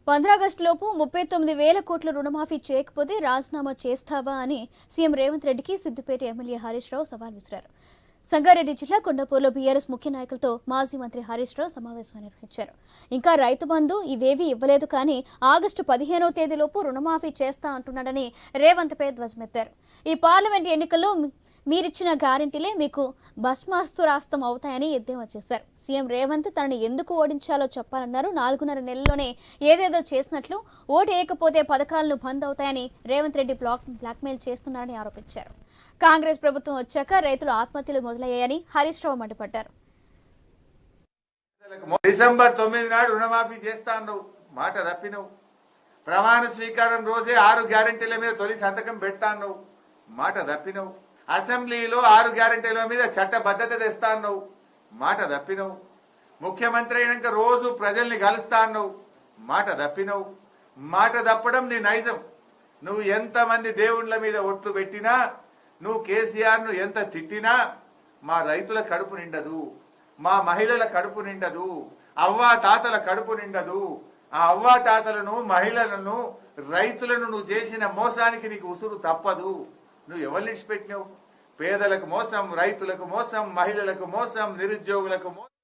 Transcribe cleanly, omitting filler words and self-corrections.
15 August లోపు 39,000 కోట్ల రుణమాఫీ చేయకపోతే రాజీనామా చేస్తావా అని సీఎం రేవంత్ రెడ్డికి సిద్దిపేట ఎమ్మెల్యే హరీష్ రావు సవాల్ విసిరారు. సంగారెడ్డి జిల్లా కొండపూర్లో బీఆర్ఎస్ ముఖ్య నాయకులతో మాజీ మంత్రి హరీష్ రావు సమావేశం నిర్వహించారు. ఇంకా రైతు బంధు ఇవేవీ ఇవ్వలేదు కానీ ఆగస్టు 15వ తేదీలోపు రుణమాఫీ చేస్తా అంటున్నాడని రేవంత్పై ధ్వజమెత్తారు. ఈ పార్లమెంట్ ఎన్నికల్లో మీరిచ్చిన గ్యారెంటీలే మీకు భస్మాస్తురాస్తం అవుతాయని ఎద్దేవా చేశారు. సీఎం రేవంత్ తనని ఎందుకు ఓడించాలో చెప్పాలన్నారు. 4.5 నెలల్లోనే ఏదేదో చేసినట్లు ఓటు వేయకపోతే పథకాలను బంద్ అవుతాయని రేవంత్ రెడ్డి బ్లాక్మెయిల్ చేస్తున్నారని ఆరోపించారు. కాంగ్రెస్ ప్రభుత్వం వచ్చాక రైతులు ఆత్మహత్యలు మొదలయ్యాయని హరీష్ రావు మండిపడ్డారు. డిసెంబర్ 9 నాడు రుణమాఫీ చేస్తా అన్నావు, మాట తప్పినవు. ప్రమాణ స్వీకారం రోజే 6 గ్యారెంటీల మీద తొలి సంతకం పెడతా అన్నావు, మాట తప్పినవు. అసెంబ్లీలో 6 గ్యారెంటీల మీద చట్టబద్ధత తెస్తా అన్నావు, మాట తప్పినవు. ముఖ్యమంత్రి అయినాక రోజు ప్రజల్ని కలుస్తా అన్నావు, మాట తప్పినవు. మాట తప్పడం నీ నైజం. నువ్వు ఎంతమంది దేవుళ్ళ మీద ఒట్లు పెట్టినా, నువ్వు కేసీఆర్ను ఎంత తిట్టినా మా రైతుల కడుపు నిండదు, మా మహిళల కడుపు నిండదు, అవ్వా తాతల కడుపు నిండదు. ఆ అవ్వా తాతలను, మహిళలను, రైతులను నువ్వు చేసిన మోసానికి నీకు ఉసురు తప్పదు. నువ్వు ఎవరిని ఇచ్చిపెట్టినావు? పేదలకు మోసం, రైతులకు మోసం, మహిళలకు మోసం, నిరుద్యోగులకు మోసం.